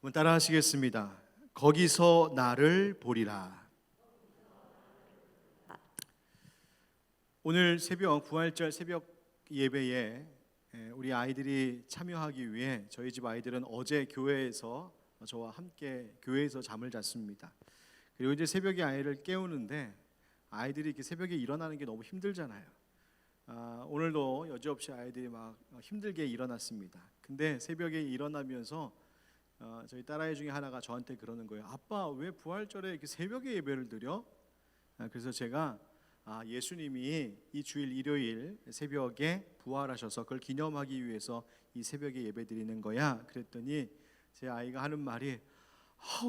한번 따라 하시겠습니다. 거기서 나를 보리라. 오늘 새벽 부활절 새벽 예배에 우리 아이들이 참여하기 위해 저희 집 아이들은 어제 교회에서 저와 함께 교회에서 잠을 잤습니다. 그리고 이제 새벽에 아이를 깨우는데 아이들이 이렇게 새벽에 일어나는 게 너무 힘들잖아요. 오늘도 여지없이 아이들이 막 힘들게 일어났습니다. 근데 새벽에 일어나면서 저희 딸아이 중에 하나가 저한테 그러는 거예요. 아빠, 왜 부활절에 이렇게 새벽에 예배를 드려? 그래서 제가 예수님이 이 주일 일요일 새벽에 부활하셔서 그걸 기념하기 위해서 이 새벽에 예배 드리는 거야. 그랬더니 제 아이가 하는 말이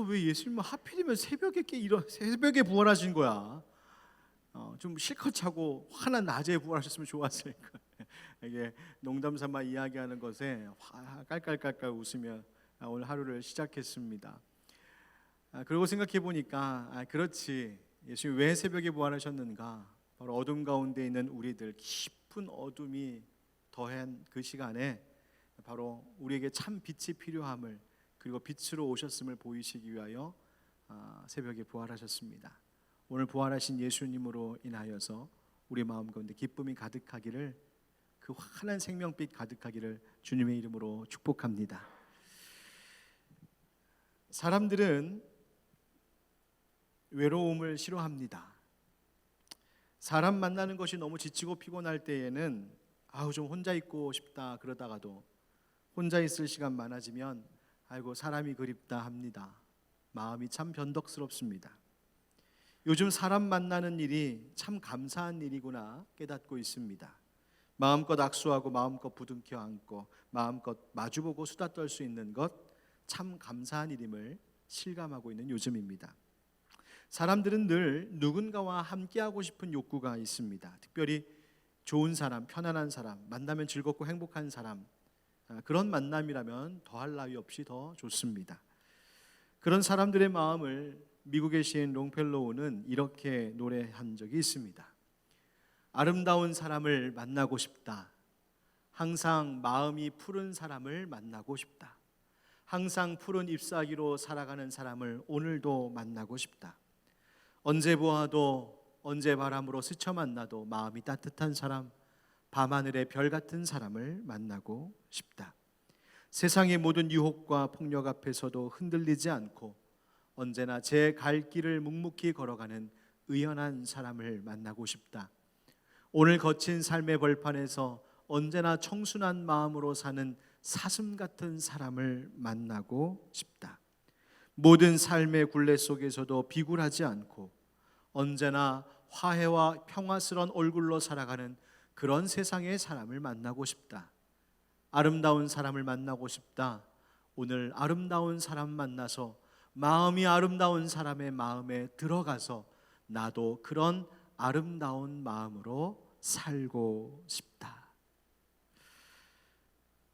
왜 예수님은 하필이면 새벽에 부활하신 거야. 좀 실컷 자고 화난 낮에 부활하셨으면 좋았을 거야. 이게 농담 삼아 이야기하는 것에 깔깔깔깔 웃으며 오늘 하루를 시작했습니다. 그리고 생각해 보니까 그렇지, 예수님 왜 새벽에 부활하셨는가? 바로 어둠 가운데 있는 우리들, 깊은 어둠이 더한 그 시간에 바로 우리에게 참 빛이 필요함을, 그리고 빛으로 오셨음을 보이시기 위하여 새벽에 부활하셨습니다. 오늘 부활하신 예수님으로 인하여서 우리 마음 가운데 기쁨이 가득하기를, 그 환한 생명빛 가득하기를 주님의 이름으로 축복합니다. 사람들은 외로움을 싫어합니다. 사람 만나는 것이 너무 지치고 피곤할 때에는 좀 혼자 있고 싶다 그러다가도 혼자 있을 시간 많아지면 사람이 그립다 합니다. 마음이 참 변덕스럽습니다. 요즘 사람 만나는 일이 참 감사한 일이구나 깨닫고 있습니다. 마음껏 악수하고 마음껏 부둥켜 안고 마음껏 마주보고 수다 떨 수 있는 것 참 감사한 일임을 실감하고 있는 요즘입니다. 사람들은 늘 누군가와 함께하고 싶은 욕구가 있습니다. 특별히 좋은 사람, 편안한 사람, 만나면 즐겁고 행복한 사람, 그런 만남이라면 더할 나위 없이 더 좋습니다. 그런 사람들의 마음을 미국의 시인 롱펠로우는 이렇게 노래한 적이 있습니다. 아름다운 사람을 만나고 싶다. 항상 마음이 푸른 사람을 만나고 싶다. 항상 푸른 잎사귀로 살아가는 사람을 오늘도 만나고 싶다. 언제 보아도 언제 바람으로 스쳐 만나도 마음이 따뜻한 사람, 밤하늘의 별 같은 사람을 만나고 싶다. 세상의 모든 유혹과 폭력 앞에서도 흔들리지 않고 언제나 제 갈 길을 묵묵히 걸어가는 의연한 사람을 만나고 싶다. 오늘 거친 삶의 벌판에서 언제나 청순한 마음으로 사는 사슴 같은 사람을 만나고 싶다. 모든 삶의 굴레 속에서도 비굴하지 않고 언제나 화해와 평화스러운 얼굴로 살아가는 그런 세상의 사람을 만나고 싶다. 아름다운 사람을 만나고 싶다. 오늘 아름다운 사람 만나서 마음이 아름다운 사람의 마음에 들어가서 나도 그런 아름다운 마음으로 살고 싶다.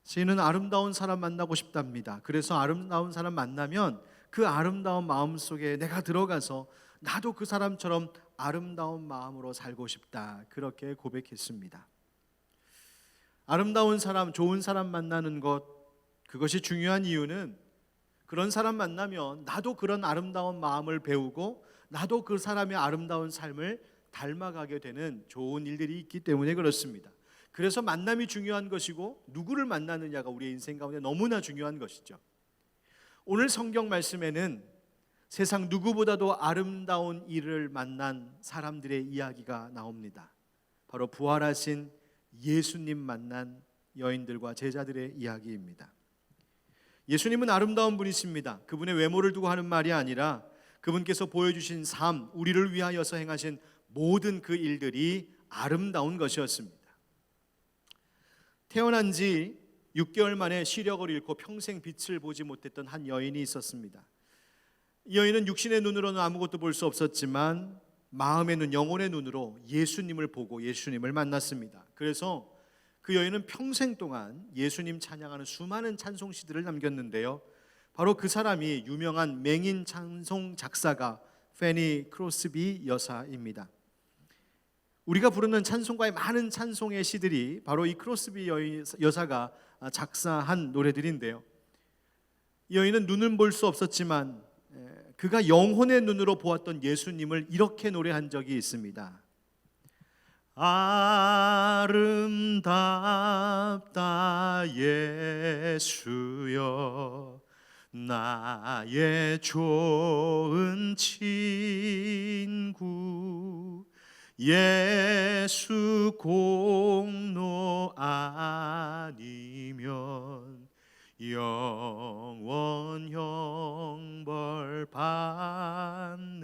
시인은 아름다운 사람 만나고 싶답니다. 그래서 아름다운 사람 만나면 그 아름다운 마음 속에 내가 들어가서 나도 그 사람처럼 아름다운 마음으로 살고 싶다, 그렇게 고백했습니다. 아름다운 사람, 좋은 사람 만나는 것, 그것이 중요한 이유는 그런 사람 만나면 나도 그런 아름다운 마음을 배우고 나도 그 사람의 아름다운 삶을 닮아가게 되는 좋은 일들이 있기 때문에 그렇습니다. 그래서 만남이 중요한 것이고 누구를 만나느냐가 우리의 인생 가운데 너무나 중요한 것이죠. 오늘 성경 말씀에는 세상 누구보다도 아름다운 일을 만난 사람들의 이야기가 나옵니다. 바로 부활하신 예수님 만난 여인들과 제자들의 이야기입니다. 예수님은 아름다운 분이십니다. 그분의 외모를 두고 하는 말이 아니라 그분께서 보여주신 삶, 우리를 위하여서 행하신 모든 그 일들이 아름다운 것이었습니다. 태어난 지 6개월 만에 시력을 잃고 평생 빛을 보지 못했던 한 여인이 있었습니다. 이 여인은 육신의 눈으로는 아무것도 볼 수 없었지만 마음의 눈, 영혼의 눈으로 예수님을 보고 예수님을 만났습니다. 그래서 그 여인은 평생 동안 예수님 찬양하는 수많은 찬송시들을 남겼는데요, 바로 그 사람이 유명한 맹인 찬송 작사가 페니 크로스비 여사입니다. 우리가 부르는 찬송가의 많은 찬송의 시들이 바로 이 크로스비 여사가 작사한 노래들인데요, 이 여인은 눈은 볼 수 없었지만 그가 영혼의 눈으로 보았던 예수님을 이렇게 노래한 적이 있습니다. 아름답다 예수여 나의 좋은 친구 예수 공로 아니면 영원 형벌 받네.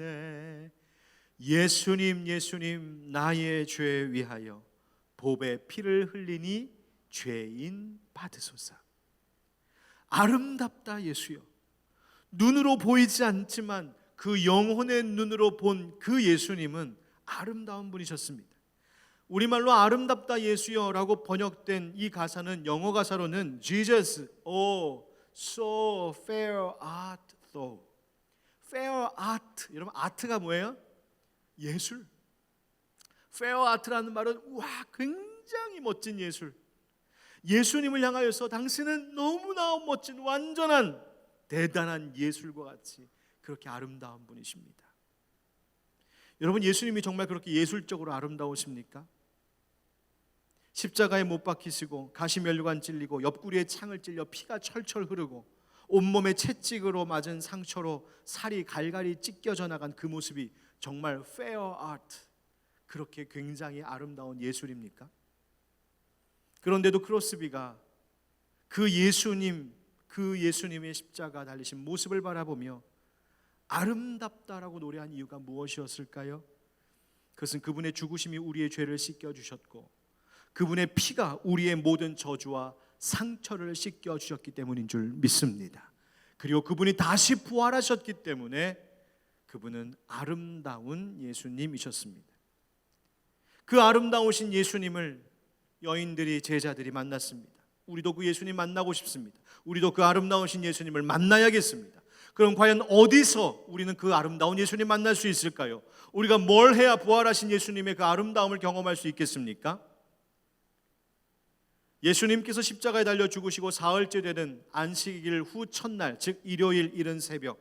예수님 예수님 나의 죄 위하여 보배 피를 흘리니 죄인 받으소서. 아름답다 예수여. 눈으로 보이지 않지만 그 영혼의 눈으로 본 그 예수님은 아름다운 분이셨습니다. 우리말로 아름답다 예수여라고 번역된 이 가사는 영어 가사로는 Jesus, oh, so fair art though. fair art, 여러분 아트가 뭐예요? 예술. fair art라는 말은 와 굉장히 멋진 예술. 예수님을 향하여서 당신은 너무나 멋진 완전한 대단한 예술과 같이 그렇게 아름다운 분이십니다. 여러분 예수님이 정말 그렇게 예술적으로 아름다우십니까? 십자가에 못 박히시고 가시면류관 찔리고 옆구리에 창을 찔려 피가 철철 흐르고 온몸에 채찍으로 맞은 상처로 살이 갈갈이 찢겨져 나간 그 모습이 정말 fair art, 그렇게 굉장히 아름다운 예술입니까? 그런데도 크로스비가 그 예수님의 십자가 달리신 모습을 바라보며 아름답다라고 노래한 이유가 무엇이었을까요? 그것은 그분의 죽으심이 우리의 죄를 씻겨주셨고 그분의 피가 우리의 모든 저주와 상처를 씻겨주셨기 때문인 줄 믿습니다. 그리고 그분이 다시 부활하셨기 때문에 그분은 아름다운 예수님이셨습니다. 그 아름다우신 예수님을 여인들이, 제자들이 만났습니다. 우리도 그 예수님 만나고 싶습니다. 우리도 그 아름다우신 예수님을 만나야겠습니다. 그럼 과연 어디서 우리는 그 아름다운 예수님 만날 수 있을까요? 우리가 뭘 해야 부활하신 예수님의 그 아름다움을 경험할 수 있겠습니까? 예수님께서 십자가에 달려 죽으시고 사흘째 되는 안식일 후 첫날, 즉 일요일 이른 새벽,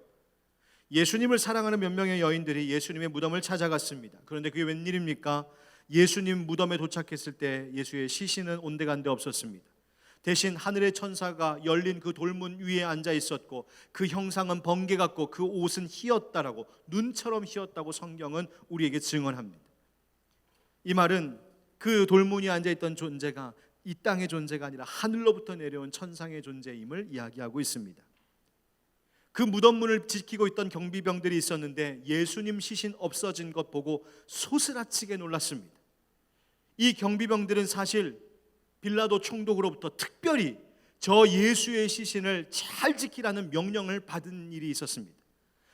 예수님을 사랑하는 몇 명의 여인들이 예수님의 무덤을 찾아갔습니다. 그런데 그게 웬일입니까? 예수님 무덤에 도착했을 때 예수의 시신은 온데간데 없었습니다. 대신 하늘의 천사가 열린 그 돌문 위에 앉아 있었고 그 형상은 번개 같고 그 옷은 희었다라고, 눈처럼 희었다고 성경은 우리에게 증언합니다. 이 말은 그 돌문에 앉아 있던 존재가 이 땅의 존재가 아니라 하늘로부터 내려온 천상의 존재임을 이야기하고 있습니다. 그 무덤문을 지키고 있던 경비병들이 있었는데 예수님 시신 없어진 것 보고 소스라치게 놀랐습니다. 이 경비병들은 사실 빌라도 총독으로부터 특별히 저 예수의 시신을 잘 지키라는 명령을 받은 일이 있었습니다.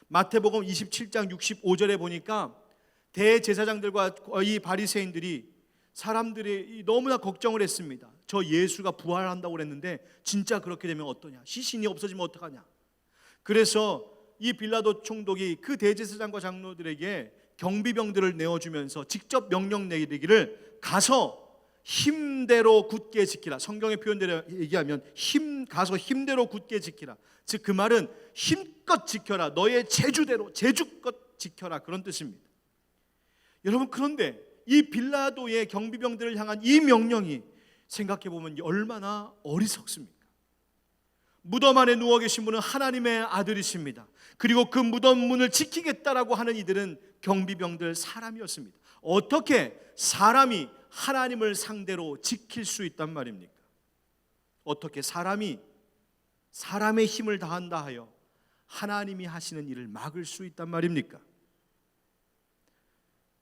마태복음 27장 65절에 보니까 대제사장들과 이 바리새인들이 사람들이 너무나 걱정을 했습니다. 저 예수가 부활한다고 그랬는데 진짜 그렇게 되면 어떠냐? 시신이 없어지면 어떡하냐? 그래서 이 빌라도 총독이 그 대제사장과 장로들에게 경비병들을 내어주면서 직접 명령 내리기를 가서 힘대로 굳게 지키라. 성경의 표현대로 얘기하면 가서 힘대로 굳게 지키라. 즉 그 말은 힘껏 지켜라. 너의 재주대로 재주껏 지켜라. 그런 뜻입니다. 여러분, 그런데 이 빌라도의 경비병들을 향한 이 명령이 생각해보면 얼마나 어리석습니까? 무덤 안에 누워 계신 분은 하나님의 아들이십니다. 그리고 그 무덤 문을 지키겠다라고 하는 이들은 경비병들 사람이었습니다. 어떻게 사람이 하나님을 상대로 지킬 수 있단 말입니까? 어떻게 사람이 사람의 힘을 다한다 하여 하나님이 하시는 일을 막을 수 있단 말입니까?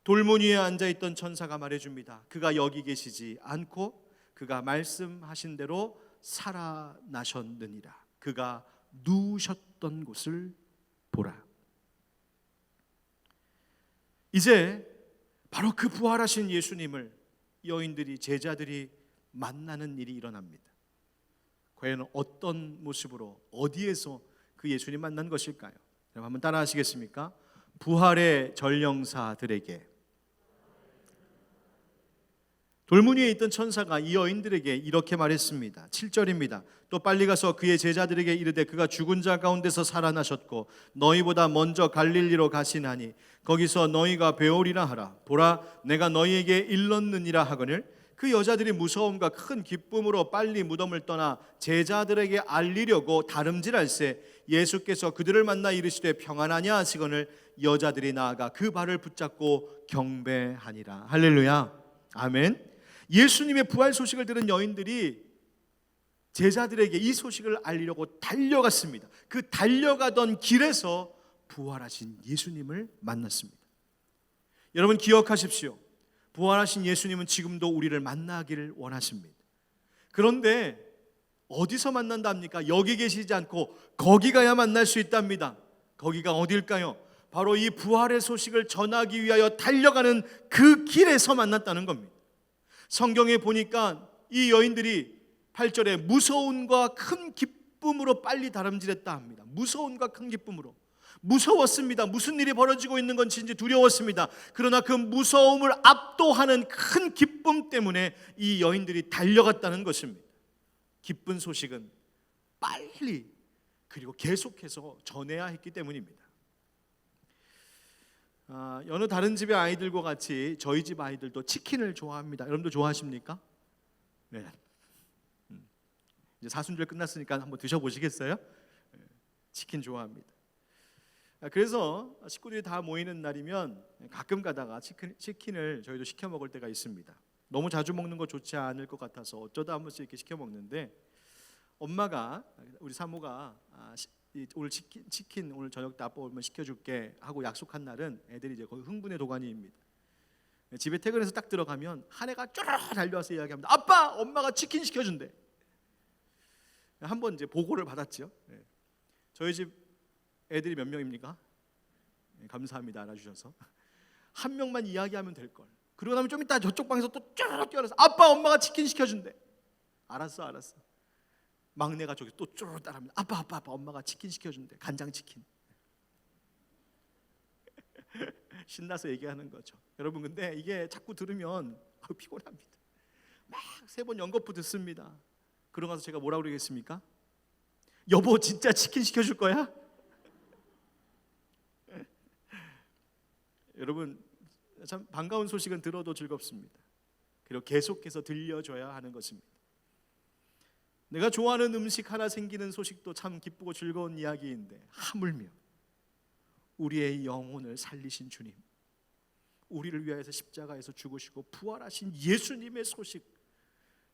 돌문 위에 앉아있던 천사가 말해줍니다. 그가 여기 계시지 않고 그가 말씀하신 대로 살아나셨느니라. 그가 누우셨던 곳을 보라. 이제 바로 그 부활하신 예수님을 여인들이, 제자들이 만나는 일이 일어납니다. 과연 어떤 모습으로, 어디에서 그 예수님 만난 것일까요? 여러분 한번 따라 하시겠습니까? 부활의 전령사들에게 돌문 위에 있던 천사가 이 여인들에게 이렇게 말했습니다. 7절입니다. 또 빨리 가서 그의 제자들에게 이르되 그가 죽은 자 가운데서 살아나셨고 너희보다 먼저 갈릴리로 가시나니 거기서 너희가 배우리라 하라. 보라, 내가 너희에게 일렀느니라 하거늘. 그 여자들이 무서움과 큰 기쁨으로 빨리 무덤을 떠나 제자들에게 알리려고 다름질할새 예수께서 그들을 만나 이르시되 평안하냐 하시거늘 여자들이 나아가 그 발을 붙잡고 경배하니라. 할렐루야. 아멘. 예수님의 부활 소식을 들은 여인들이 제자들에게 이 소식을 알리려고 달려갔습니다. 그 달려가던 길에서 부활하신 예수님을 만났습니다. 여러분 기억하십시오. 부활하신 예수님은 지금도 우리를 만나기를 원하십니다. 그런데 어디서 만난답니까? 여기 계시지 않고 거기 가야 만날 수 있답니다. 거기가 어딜까요? 바로 이 부활의 소식을 전하기 위하여 달려가는 그 길에서 만났다는 겁니다. 성경에 보니까 이 여인들이 8절에 무서움과 큰 기쁨으로 빨리 다름질했다 합니다. 무서움과 큰 기쁨으로. 무서웠습니다. 무슨 일이 벌어지고 있는 건지 두려웠습니다. 그러나 그 무서움을 압도하는 큰 기쁨 때문에 이 여인들이 달려갔다는 것입니다. 기쁜 소식은 빨리 그리고 계속해서 전해야 했기 때문입니다. 여느 다른 집의 아이들과 같이 저희 집 아이들도 치킨을 좋아합니다. 여러분도 좋아하십니까? 네. 이제 사순절 끝났으니까 한번 드셔보시겠어요? 치킨 좋아합니다. 그래서 식구들이 다 모이는 날이면 가끔 가다가 치킨을 저희도 시켜 먹을 때가 있습니다. 너무 자주 먹는 거 좋지 않을 것 같아서 어쩌다 한 번씩 이렇게 시켜 먹는데 엄마가 우리 사모가 오늘 치킨 오늘 저녁 때 아빠 오면 시켜줄게 하고 약속한 날은 애들이 이제 거의 흥분의 도가니입니다. 집에 퇴근해서 딱 들어가면 한 애가 쪼르르 달려와서 이야기합니다. 아빠, 엄마가 치킨 시켜준대. 한번 이제 보고를 받았죠. 저희 집 애들이 몇 명입니까? 감사합니다, 알아주셔서. 한 명만 이야기하면 될 걸. 그러고 나면 좀 이따 저쪽 방에서 또 쪼르르 뛰어나서 아빠, 엄마가 치킨 시켜준대. 알았어. 막내가 저기 또 쪼르르 따라합니다. 아빠, 엄마가 치킨 시켜준대. 간장치킨. 신나서 얘기하는 거죠. 여러분, 근데 이게 자꾸 들으면 피곤합니다. 막 3번 연거푸 듣습니다. 그러고 나서 제가 뭐라고 그러겠습니까? 여보, 진짜 치킨 시켜줄 거야? 여러분, 참 반가운 소식은 들어도 즐겁습니다. 그리고 계속해서 들려줘야 하는 것입니다. 내가 좋아하는 음식 하나 생기는 소식도 참 기쁘고 즐거운 이야기인데 하물며 우리의 영혼을 살리신 주님, 우리를 위하여서 십자가에서 죽으시고 부활하신 예수님의 소식,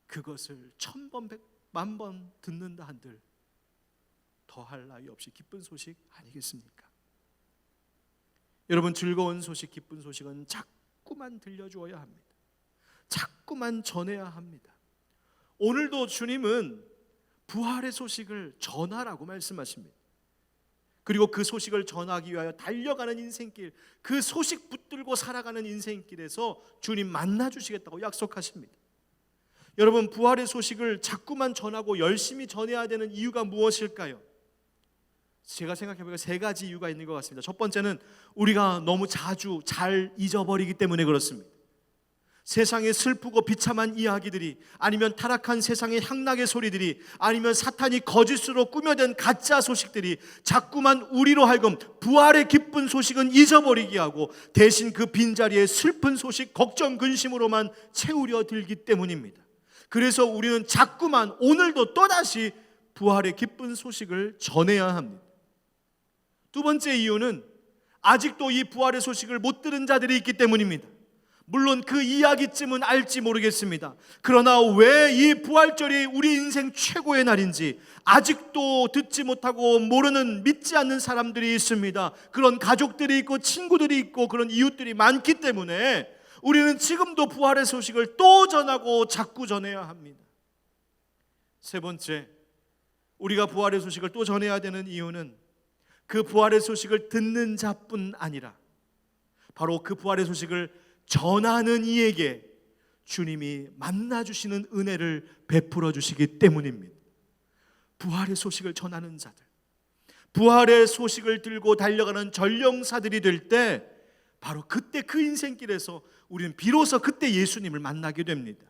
그것을 1000번 100만번 듣는다 한들 더할 나위 없이 기쁜 소식 아니겠습니까? 여러분, 즐거운 소식, 기쁜 소식은 자꾸만 들려주어야 합니다. 자꾸만 전해야 합니다. 오늘도 주님은 부활의 소식을 전하라고 말씀하십니다. 그리고 그 소식을 전하기 위하여 달려가는 인생길, 그 소식 붙들고 살아가는 인생길에서 주님 만나주시겠다고 약속하십니다. 여러분, 부활의 소식을 자꾸만 전하고 열심히 전해야 되는 이유가 무엇일까요? 제가 생각해보니까 3가지 이유가 있는 것 같습니다. 첫 번째는 우리가 너무 자주 잘 잊어버리기 때문에 그렇습니다. 세상의 슬프고 비참한 이야기들이, 아니면 타락한 세상의 향락의 소리들이, 아니면 사탄이 거짓으로 꾸며낸 가짜 소식들이 자꾸만 우리로 하여금 부활의 기쁜 소식은 잊어버리게 하고 대신 그 빈자리에 슬픈 소식, 걱정, 근심으로만 채우려 들기 때문입니다. 그래서 우리는 자꾸만 오늘도 또다시 부활의 기쁜 소식을 전해야 합니다. 두 번째 이유는 아직도 이 부활의 소식을 못 들은 자들이 있기 때문입니다. 물론 그 이야기쯤은 알지 모르겠습니다. 그러나 왜 이 부활절이 우리 인생 최고의 날인지 아직도 듣지 못하고 모르는, 믿지 않는 사람들이 있습니다. 그런 가족들이 있고 친구들이 있고 그런 이웃들이 많기 때문에 우리는 지금도 부활의 소식을 또 전하고 자꾸 전해야 합니다. 세 번째, 우리가 부활의 소식을 또 전해야 되는 이유는 그 부활의 소식을 듣는 자뿐 아니라 바로 그 부활의 소식을 전하는 이에게 주님이 만나주시는 은혜를 베풀어 주시기 때문입니다. 부활의 소식을 전하는 자들, 부활의 소식을 들고 달려가는 전령사들이 될 때 바로 그때 그 인생길에서 우리는 비로소 그때 예수님을 만나게 됩니다.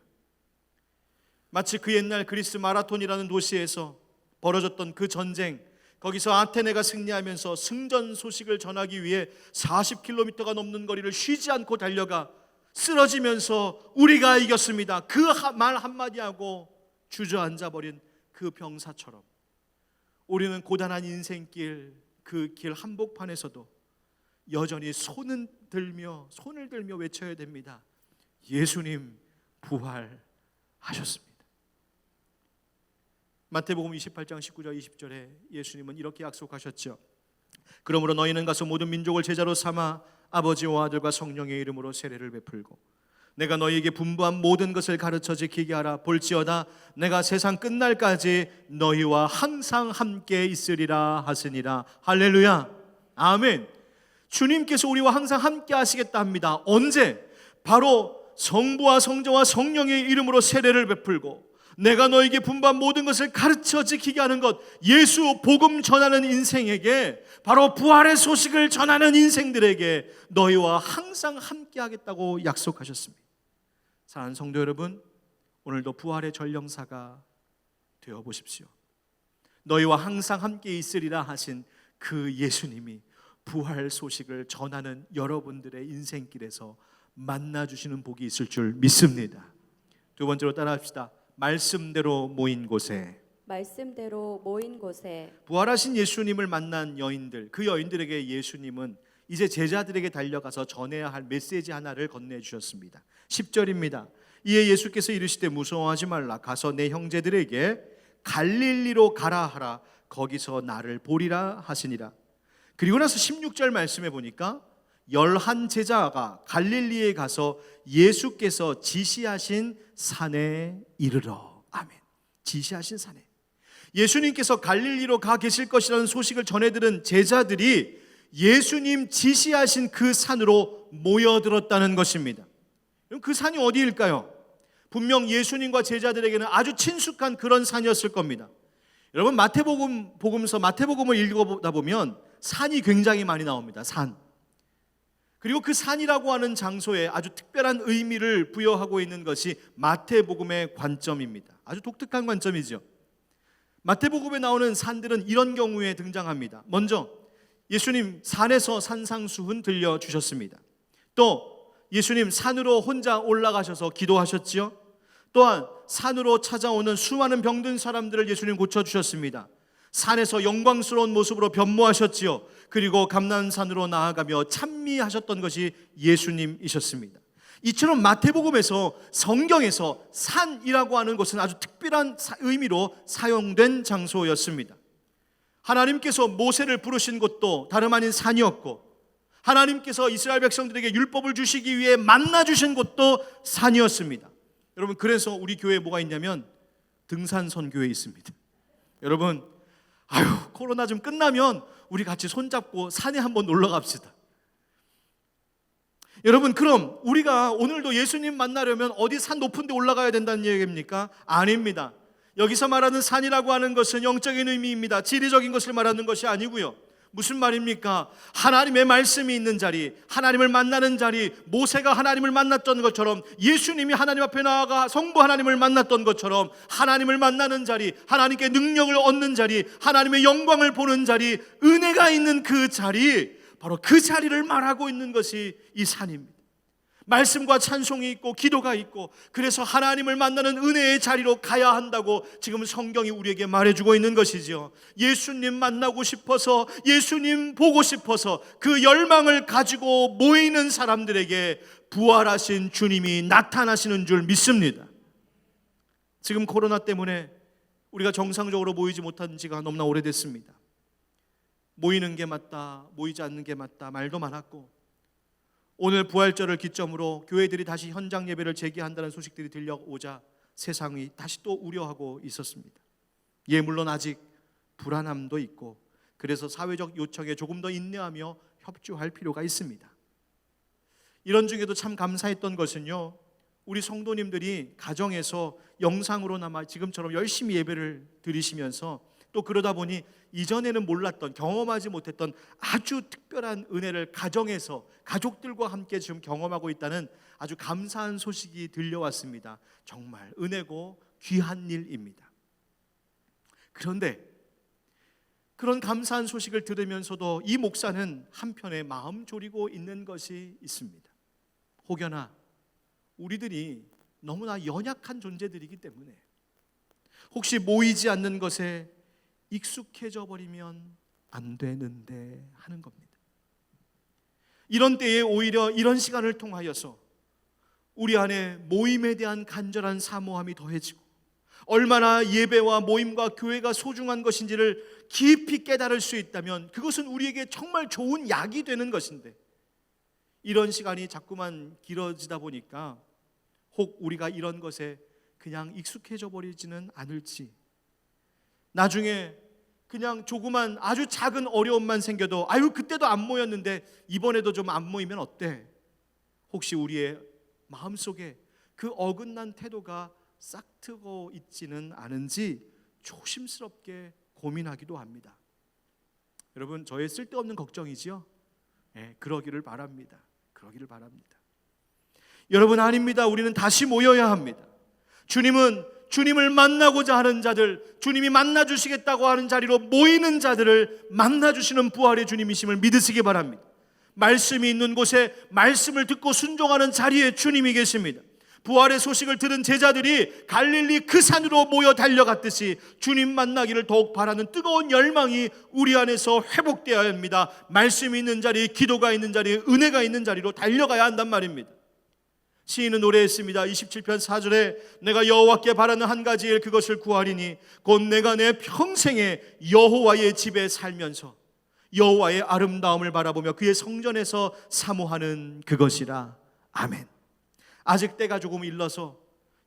마치 그 옛날 그리스 마라톤이라는 도시에서 벌어졌던 그 전쟁, 거기서 아테네가 승리하면서 승전 소식을 전하기 위해 40km가 넘는 거리를 쉬지 않고 달려가 쓰러지면서 우리가 이겼습니다, 그 말 한마디 하고 주저앉아 버린 그 병사처럼 우리는 고단한 인생길, 그 길 한복판에서도 여전히 손을 들며 외쳐야 됩니다. 예수님 부활하셨습니다. 마태복음 28장 19절 20절에 예수님은 이렇게 약속하셨죠. 그러므로 너희는 가서 모든 민족을 제자로 삼아 아버지와 아들과 성령의 이름으로 세례를 베풀고 내가 너희에게 분부한 모든 것을 가르쳐 지키게 하라. 볼지어다 내가 세상 끝날까지 너희와 항상 함께 있으리라 하시니라. 할렐루야, 아멘. 주님께서 우리와 항상 함께 하시겠다 합니다. 언제? 바로 성부와 성자와 성령의 이름으로 세례를 베풀고 내가 너에게 분부한 모든 것을 가르쳐 지키게 하는 것, 예수 복음 전하는 인생에게, 바로 부활의 소식을 전하는 인생들에게 너희와 항상 함께 하겠다고 약속하셨습니다. 사랑하는 성도 여러분, 오늘도 부활의 전령사가 되어보십시오. 너희와 항상 함께 있으리라 하신 그 예수님이 부활 소식을 전하는 여러분들의 인생길에서 만나주시는 복이 있을 줄 믿습니다. 두 번째로 따라합시다. 말씀대로 모인 곳에. 말씀대로 모인 곳에. 부활하신 예수님을 만난 여인들, 그 여인들에게 예수님은 이제 제자들에게 달려가서 전해야 할 메시지 하나를 건네주셨습니다. 10절입니다. 이에 예수께서 이르시되 무서워하지 말라. 가서 내 형제들에게 갈릴리로 가라 하라. 거기서 나를 보리라 하시니라. 그리고 나서 16절 말씀해 보니까 11 제자가 갈릴리에 가서 예수께서 지시하신 산에 이르러. 아멘. 지시하신 산에. 예수님께서 갈릴리로 가 계실 것이라는 소식을 전해들은 제자들이 예수님 지시하신 그 산으로 모여들었다는 것입니다. 그 산이 어디일까요? 분명 예수님과 제자들에게는 아주 친숙한 그런 산이었을 겁니다. 여러분, 마태복음을 읽어보다 보면 산이 굉장히 많이 나옵니다. 산. 그리고 그 산이라고 하는 장소에 아주 특별한 의미를 부여하고 있는 것이 마태복음의 관점입니다. 아주 독특한 관점이죠. 마태복음에 나오는 산들은 이런 경우에 등장합니다. 먼저 예수님 산에서 산상수훈 들려주셨습니다. 또 예수님 산으로 혼자 올라가셔서 기도하셨지요. 또한 산으로 찾아오는 수많은 병든 사람들을 예수님 고쳐주셨습니다. 산에서 영광스러운 모습으로 변모하셨지요. 그리고 감난산으로 나아가며 찬미하셨던 것이 예수님이셨습니다. 이처럼 마태복음에서, 성경에서 산이라고 하는 것은 아주 특별한 의미로 사용된 장소였습니다. 하나님께서 모세를 부르신 곳도 다름 아닌 산이었고, 하나님께서 이스라엘 백성들에게 율법을 주시기 위해 만나 주신 곳도 산이었습니다. 여러분, 그래서 우리 교회에 뭐가 있냐면 등산 선교회 있습니다. 여러분, 코로나 좀 끝나면 우리 같이 손잡고 산에 한번 놀러 갑시다. 여러분, 그럼 우리가 오늘도 예수님 만나려면 어디 산 높은 데 올라가야 된다는 얘기입니까? 아닙니다. 여기서 말하는 산이라고 하는 것은 영적인 의미입니다. 지리적인 것을 말하는 것이 아니고요. 무슨 말입니까? 하나님의 말씀이 있는 자리, 하나님을 만나는 자리, 모세가 하나님을 만났던 것처럼, 예수님이 하나님 앞에 나아가 성부 하나님을 만났던 것처럼 하나님을 만나는 자리, 하나님께 능력을 얻는 자리, 하나님의 영광을 보는 자리, 은혜가 있는 그 자리, 바로 그 자리를 말하고 있는 것이 이 산입니다. 말씀과 찬송이 있고 기도가 있고, 그래서 하나님을 만나는 은혜의 자리로 가야 한다고 지금 성경이 우리에게 말해주고 있는 것이죠. 예수님 만나고 싶어서, 예수님 보고 싶어서 그 열망을 가지고 모이는 사람들에게 부활하신 주님이 나타나시는 줄 믿습니다. 지금 코로나 때문에 우리가 정상적으로 모이지 못한 지가 너무나 오래됐습니다. 모이는 게 맞다, 모이지 않는 게 맞다 말도 많았고, 오늘 부활절을 기점으로 교회들이 다시 현장 예배를 재개한다는 소식들이 들려오자 세상이 다시 또 우려하고 있었습니다. 물론 아직 불안함도 있고, 그래서 사회적 요청에 조금 더 인내하며 협조할 필요가 있습니다. 이런 중에도 참 감사했던 것은요, 우리 성도님들이 가정에서 영상으로나마 지금처럼 열심히 예배를 드리시면서 또 그러다 보니 이전에는 몰랐던, 경험하지 못했던 아주 특별한 은혜를 가정에서 가족들과 함께 지금 경험하고 있다는 아주 감사한 소식이 들려왔습니다. 정말 은혜고 귀한 일입니다. 그런데 그런 감사한 소식을 들으면서도 이 목사는 한편에 마음 졸이고 있는 것이 있습니다. 혹여나 우리들이 너무나 연약한 존재들이기 때문에 혹시 모이지 않는 것에 익숙해져 버리면 안 되는데 하는 겁니다. 이런 때에 오히려 이런 시간을 통하여서 우리 안에 모임에 대한 간절한 사모함이 더해지고 얼마나 예배와 모임과 교회가 소중한 것인지를 깊이 깨달을 수 있다면 그것은 우리에게 정말 좋은 약이 되는 것인데, 이런 시간이 자꾸만 길어지다 보니까 혹 우리가 이런 것에 그냥 익숙해져 버리지는 않을지, 나중에 그냥 조그만 아주 작은 어려움만 생겨도 아유 그때도 안 모였는데 이번에도 좀 안 모이면 어때? 혹시 우리의 마음속에 그 어긋난 태도가 싹트고 있지는 않은지 조심스럽게 고민하기도 합니다. 여러분, 저의 쓸데없는 걱정이지요? 그러기를 바랍니다. 그러기를 바랍니다. 여러분, 아닙니다. 우리는 다시 모여야 합니다. 주님은 주님을 만나고자 하는 자들, 주님이 만나주시겠다고 하는 자리로 모이는 자들을 만나주시는 부활의 주님이심을 믿으시기 바랍니다. 말씀이 있는 곳에 말씀을 듣고 순종하는 자리에 주님이 계십니다. 부활의 소식을 들은 제자들이 갈릴리 그 산으로 모여 달려갔듯이 주님 만나기를 더욱 바라는 뜨거운 열망이 우리 안에서 회복되어야 합니다. 말씀이 있는 자리, 기도가 있는 자리, 은혜가 있는 자리로 달려가야 한단 말입니다. 시인은 노래했습니다. 27편 4절에 내가 여호와께 바라는 한 가지 일 그것을 구하리니 곧 내가 내 평생에 여호와의 집에 살면서 여호와의 아름다움을 바라보며 그의 성전에서 사모하는 그것이라. 아멘. 아직 때가 조금 일러서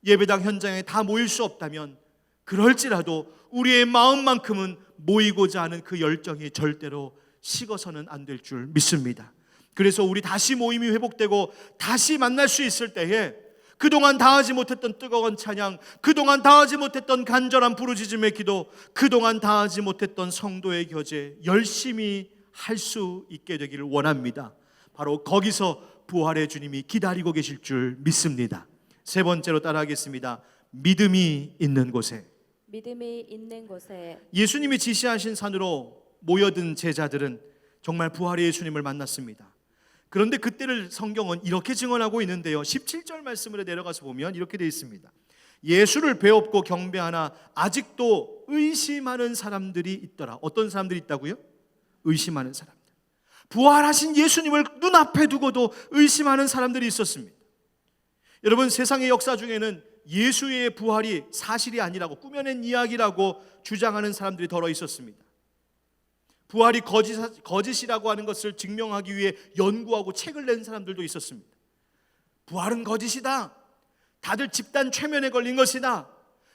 예배당 현장에 다 모일 수 없다면 그럴지라도 우리의 마음만큼은 모이고자 하는 그 열정이 절대로 식어서는 안 될 줄 믿습니다. 그래서 우리 다시 모임이 회복되고 다시 만날 수 있을 때에 그동안 다하지 못했던 뜨거운 찬양, 그동안 다하지 못했던 간절한 부르짖음의 기도, 그동안 다하지 못했던 성도의 교제 열심히 할 수 있게 되기를 원합니다. 바로 거기서 부활의 주님이 기다리고 계실 줄 믿습니다. 세 번째로 따라하겠습니다. 믿음이 있는 곳에. 믿음이 있는 곳에. 예수님이 지시하신 산으로 모여든 제자들은 정말 부활의 예수님을 만났습니다. 그런데 그때를 성경은 이렇게 증언하고 있는데요, 17절 말씀으로 내려가서 보면 이렇게 되어 있습니다. 예수를 배웠고 경배하나 아직도 의심하는 사람들이 있더라. 어떤 사람들이 있다고요? 의심하는 사람들. 부활하신 예수님을 눈앞에 두고도 의심하는 사람들이 있었습니다. 여러분, 세상의 역사 중에는 예수의 부활이 사실이 아니라고, 꾸며낸 이야기라고 주장하는 사람들이 더러 있었습니다. 부활이 거짓이라고 하는 것을 증명하기 위해 연구하고 책을 낸 사람들도 있었습니다. 부활은 거짓이다. 다들 집단 최면에 걸린 것이다.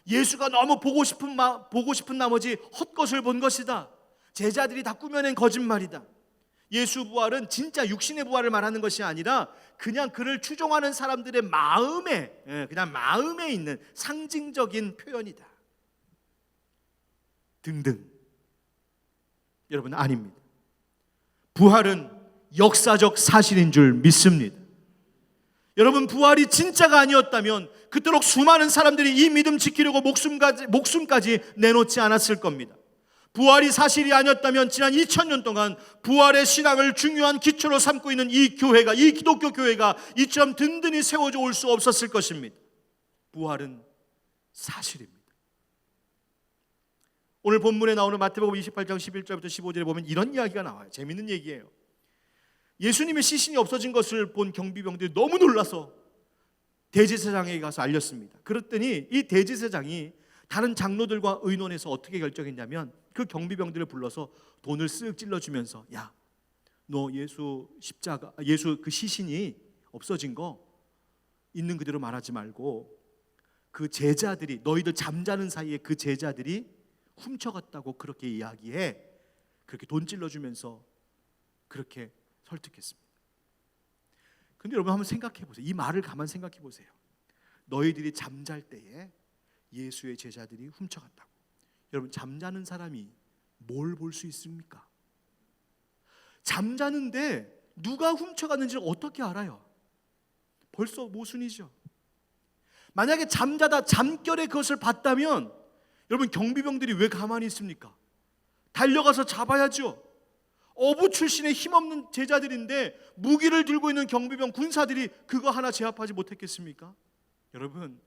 예수가 너무 보고 싶은 나머지 헛것을 본 것이다. 제자들이 다 꾸며낸 거짓말이다. 예수 부활은 진짜 육신의 부활을 말하는 것이 아니라 그냥 그를 추종하는 사람들의 그냥 마음에 있는 상징적인 표현이다. 등등. 여러분, 아닙니다. 부활은 역사적 사실인 줄 믿습니다. 여러분, 부활이 진짜가 아니었다면 그토록 수많은 사람들이 이 믿음 지키려고 목숨까지 내놓지 않았을 겁니다. 부활이 사실이 아니었다면 지난 2000년 동안 부활의 신앙을 중요한 기초로 삼고 있는 이 교회가, 이 기독교 교회가 이처럼 든든히 세워져 올 수 없었을 것입니다. 부활은 사실입니다. 오늘 본문에 나오는 마태복음 28장 11절부터 15절에 보면 이런 이야기가 나와요. 재밌는 얘기예요. 예수님의 시신이 없어진 것을 본 경비병들이 너무 놀라서 대제사장에게 가서 알렸습니다. 그랬더니 이 대제사장이 다른 장로들과 의논해서 어떻게 결정했냐면 그 경비병들을 불러서 돈을 쓱 찔러주면서, 야, 너 예수 그 시신이 없어진 거 있는 그대로 말하지 말고 그 제자들이, 너희들 잠자는 사이에 그 제자들이 훔쳐갔다고 그렇게 이야기해. 그렇게 돈 찔러주면서 그렇게 설득했습니다. 근데 여러분 한번 생각해 보세요. 이 말을 가만 생각해 보세요. 너희들이 잠잘 때에 예수의 제자들이 훔쳐갔다고. 여러분, 잠자는 사람이 뭘 볼 수 있습니까? 잠자는데 누가 훔쳐갔는지를 어떻게 알아요? 벌써 모순이죠. 만약에 잠자다 잠결에 그것을 봤다면 여러분, 경비병들이 왜 가만히 있습니까? 달려가서 잡아야죠. 어부 출신의 힘없는 제자들인데 무기를 들고 있는 경비병 군사들이 그거 하나 제압하지 못했겠습니까? 여러분,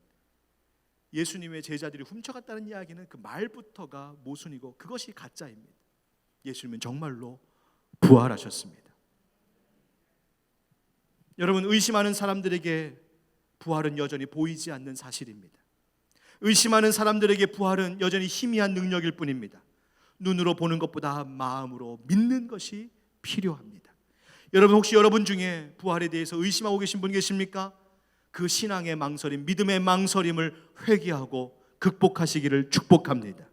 예수님의 제자들이 훔쳐갔다는 이야기는 그 말부터가 모순이고 그것이 가짜입니다. 예수님은 정말로 부활하셨습니다. 여러분, 의심하는 사람들에게 부활은 여전히 보이지 않는 사실입니다. 의심하는 사람들에게 부활은 여전히 희미한 능력일 뿐입니다. 눈으로 보는 것보다 마음으로 믿는 것이 필요합니다. 여러분, 혹시 여러분 중에 부활에 대해서 의심하고 계신 분 계십니까? 그 신앙의 망설임, 믿음의 망설임을 회개하고 극복하시기를 축복합니다.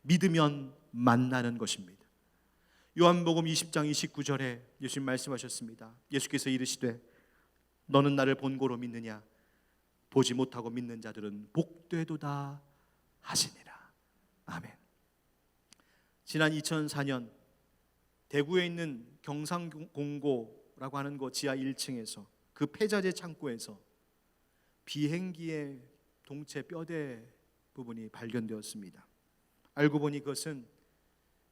믿으면 만나는 것입니다. 요한복음 20장 29절에 예수님 말씀하셨습니다. 예수께서 이르시되 너는 나를 본고로 믿느냐? 보지 못하고 믿는 자들은 복되도다 하시니라. 아멘. 지난 2004년 대구에 있는 경상공고라고 하는 곳 지하 1층에서 그 폐자재 창고에서 비행기의 동체 뼈대 부분이 발견되었습니다. 알고 보니 그것은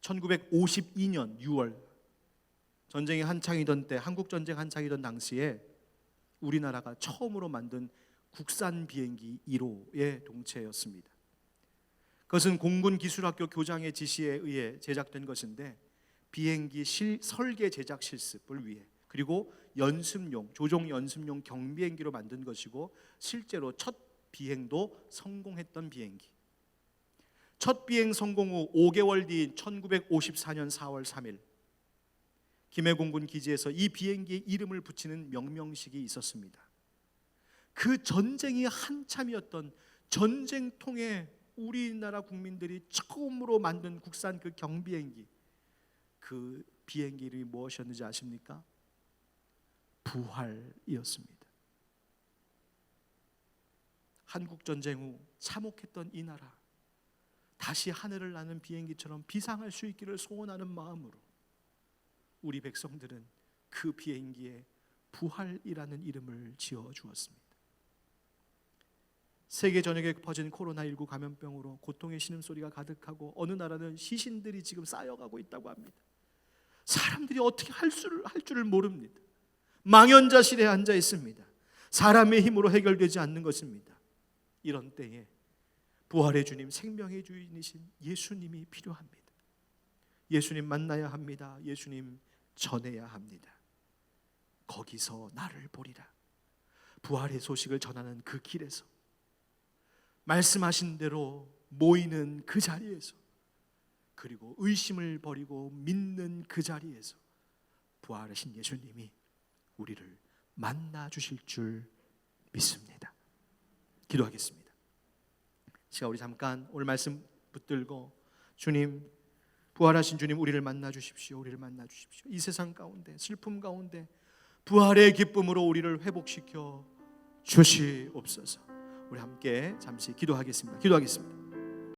1952년 6월 전쟁이 한창이던 때, 한국전쟁 한창이던 당시에 우리나라가 처음으로 만든 국산 비행기 1호의 동체였습니다. 그것은 공군기술학교 교장의 지시에 의해 제작된 것인데 비행기 설계 제작 실습을 위해 그리고 연습용, 조종 연습용 경비행기로 만든 것이고 실제로 첫 비행도 성공했던 비행기. 첫 비행 성공 후 5개월 뒤인 1954년 4월 3일 김해공군 기지에서 이 비행기의 이름을 붙이는 명명식이 있었습니다. 그 전쟁이 한참이었던 전쟁통에 우리나라 국민들이 처음으로 만든 국산 그 경비행기, 그 비행기 이름이 무엇이었는지 아십니까? 부활이었습니다. 한국전쟁 후 참혹했던 이 나라, 다시 하늘을 나는 비행기처럼 비상할 수 있기를 소원하는 마음으로 우리 백성들은 그 비행기에 부활이라는 이름을 지어 주었습니다. 세계 전역에 퍼진 코로나19 감염병으로 고통의 신음소리가 가득하고 어느 나라는 시신들이 지금 쌓여가고 있다고 합니다. 사람들이 어떻게 할 줄을 모릅니다. 망연자실에 앉아 있습니다. 사람의 힘으로 해결되지 않는 것입니다. 이런 때에 부활의 주님, 생명의 주인이신 예수님이 필요합니다. 예수님 만나야 합니다. 예수님 전해야 합니다. 거기서 나를 보리라. 부활의 소식을 전하는 그 길에서, 말씀하신 대로 모이는 그 자리에서, 그리고 의심을 버리고 믿는 그 자리에서 부활하신 예수님이 우리를 만나 주실 줄 믿습니다. 기도하겠습니다. 시간 우리 잠깐 오늘 말씀 붙들고, 주님, 부활하신 주님, 우리를 만나 주십시오. 우리를 만나 주십시오. 이 세상 가운데, 슬픔 가운데 부활의 기쁨으로 우리를 회복시켜 주시옵소서. 우리 함께 잠시 기도하겠습니다.